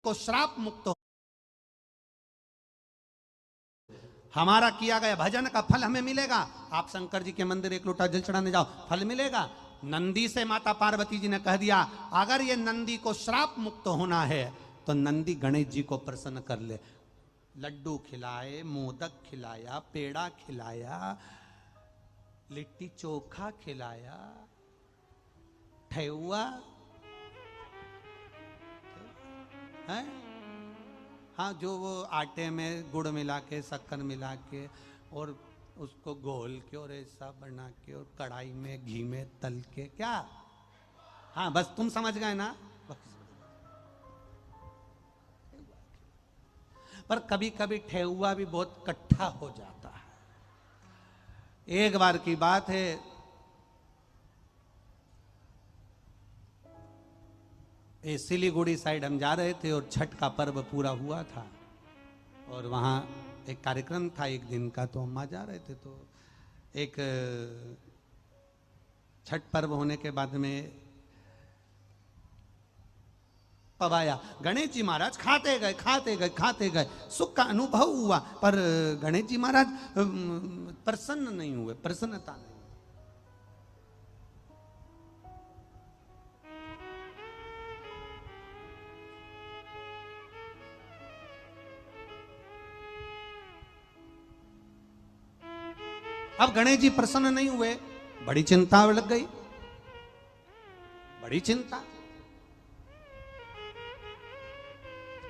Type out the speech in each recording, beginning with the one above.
को श्राप मुक्त हो। हमारा किया गया भजन का फल हमें मिलेगा। आप शंकर जी के मंदिर एक लोटा जल चढ़ाने जाओ, फल मिलेगा। नंदी से माता पार्वती जी ने कह दिया, अगर ये नंदी को श्राप मुक्त होना है तो नंदी गणेश जी को प्रसन्न कर ले। लड्डू खिलाए, मोदक खिलाया, पेड़ा खिलाया, लिट्टी चोखा खिलाया, ठेहुआ है, हाँ, जो वो आटे में गुड़ मिला के, शक्कर मिला के और उसको घोल के और ऐसा बना के और कढ़ाई में घी में तल के, क्या, हाँ बस तुम समझ गए ना। पर कभी कभी ठेहुआ भी बहुत कट्ठा हो जाता है। एक बार की बात है, ये सिलीगुड़ी साइड हम जा रहे थे और छठ का पर्व पूरा हुआ था और वहाँ एक कार्यक्रम था एक दिन का, तो हम वहाँ जा रहे थे। तो एक छठ पर्व होने के बाद में पवाया, गणेश जी महाराज खाते गए खाते गए खाते गए, सुख का अनुभव हुआ, पर गणेश जी महाराज प्रसन्न नहीं हुए, प्रसन्नता नहीं। अब गणेश जी प्रसन्न नहीं हुए, बड़ी चिंता लग गई, बड़ी चिंता।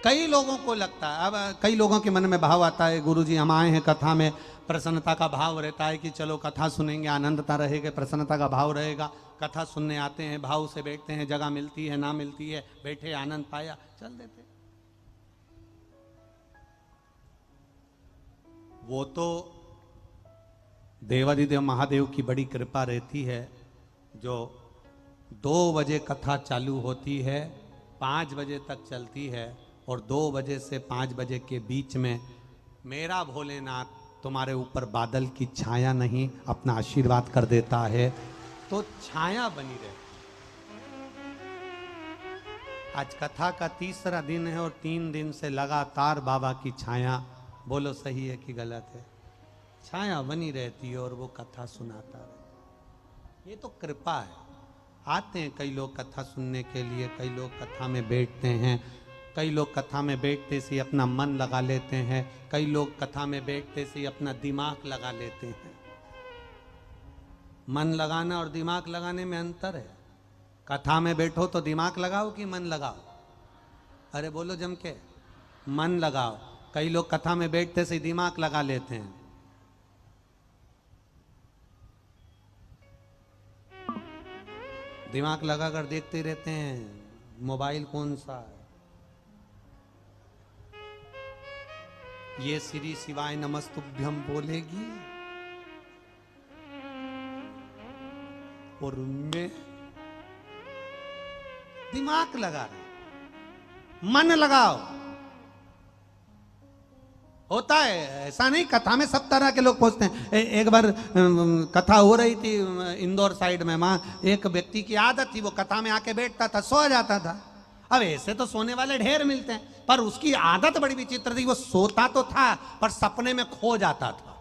कई लोगों को लगता है, अब कई लोगों के मन में भाव आता है, गुरुजी हम आए हैं कथा में, प्रसन्नता का भाव रहता है कि चलो कथा सुनेंगे, आनंदता रहेगी, प्रसन्नता का भाव रहेगा, कथा सुनने आते हैं, भाव से बैठते हैं, जगह मिलती है ना मिलती है, बैठे आनंद पाया, चल देते। वो तो देवाधिदेव महादेव की बड़ी कृपा रहती है, जो 2 बजे कथा चालू होती है, 5 बजे तक चलती है और 2 बजे से 5 बजे के बीच में मेरा भोलेनाथ तुम्हारे ऊपर बादल की छाया नहीं अपना आशीर्वाद कर देता है, तो छाया बनी रहे। आज कथा का 3रा दिन है और 3 दिन से लगातार बाबा की छाया, बोलो सही है कि गलत है, छाया बनी रहती है और वो कथा सुनाता रहे। ये तो कृपा है। आते हैं कई लोग कथा सुनने के लिए, कई लोग कथा में बैठते हैं, कई लोग कथा में बैठते से अपना मन लगा लेते हैं, कई लोग कथा में बैठते से अपना दिमाग लगा लेते हैं। मन लगाना और दिमाग लगाने में अंतर है। कथा में बैठो तो दिमाग लगाओ कि मन लगाओ? अरे बोलो जम के, मन लगाओ। कई लोग कथा में बैठते से दिमाग लगा लेते हैं। दिमाग लगाकर देखते रहते हैं मोबाइल कौन सा है, ये श्री शिवाय नमस्तुभ्यम बोलेगी और उनमें दिमाग लगा रहे। मन लगाओ, होता है ऐसा नहीं। कथा में सब तरह के लोग पहुंचते हैं। एक बार कथा हो रही थी इंदौर साइड में, वहां एक व्यक्ति की आदत थी, वो कथा में आके बैठता था, सो जाता था। अब ऐसे तो सोने वाले ढेर मिलते हैं, पर उसकी आदत बड़ी विचित्र थी, वो सोता तो था पर सपने में खो जाता था।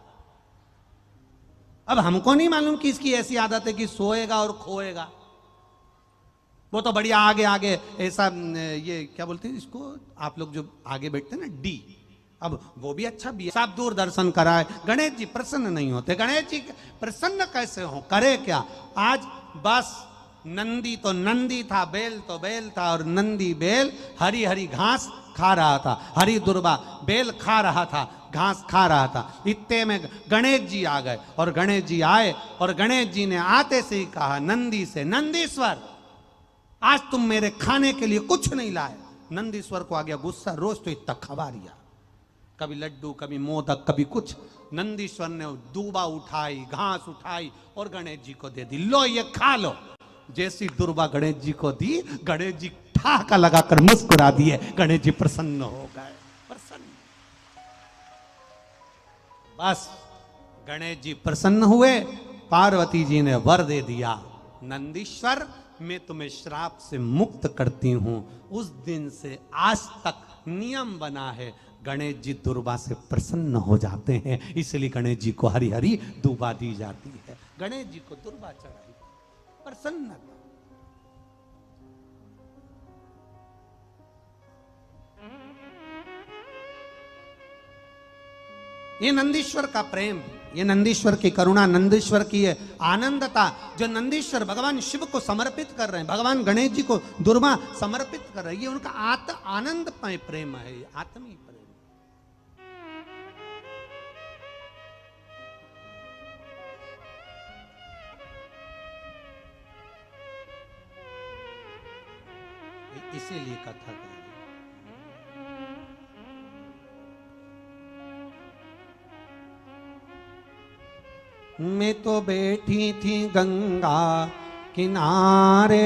अब हमको नहीं मालूम कि इसकी ऐसी आदत है कि सोएगा और खोएगा। वो तो बढ़िया आगे आगे ऐसा, ये क्या बोलते हैं इसको आप लोग जो आगे बैठते हैं ना, डी। अब वो भी अच्छा भी है, सब दूरदर्शन कराए, गणेश जी प्रसन्न नहीं होते। गणेश जी प्रसन्न कैसे हो, करे क्या? आज बस नंदी तो नंदी था, बेल तो बेल था, और नंदी बेल हरी हरी घास खा रहा था, हरी दुर्बा बेल खा रहा था, घास खा रहा था। इतने में गणेश जी आ गए, और गणेश जी आए और गणेश जी ने आते से ही कहा नंदी से, नंदीश्वर आज तुम मेरे खाने के लिए कुछ नहीं लाए। नंदीश्वर को आ गया गुस्सा, रोज तो इतना खबा रिया, कभी लड्डू कभी मोदक कभी कुछ। नंदीश्वर ने दूबा उठाई, घास उठाई और गणेश जी को दे दी, लो ये खा लो। जैसी दुर्बा गणेश जी को दी, गणेश जी ठहाका लगाकर मुस्कुरा दिए, गणेश जी प्रसन्न हो गए, प्रसन्न। बस गणेश जी प्रसन्न हुए, पार्वती जी ने वर दे दिया, नंदीश्वर मैं तुम्हें श्राप से मुक्त करती हूं। उस दिन से आज तक नियम बना है, गणेश जी दुर्वा से प्रसन्न हो जाते हैं, इसलिए गणेश जी को हरी हरी दुर्वा दी जाती है। गणेश जी को दुर्वा चढ़ाई, प्रसन्नता। ये नंदीश्वर का प्रेम, ये नंदीश्वर की करुणा, नंदीश्वर की ये आनंदता, जो नंदीश्वर भगवान शिव को समर्पित कर रहे हैं, भगवान गणेश जी को दुर्वा समर्पित कर रहे हैं, ये उनका आनंदमय प्रेम है, ये आत्मीय प्रेम। इसीलिए कथा कर मैं तो बैठी थी गंगा किनारे।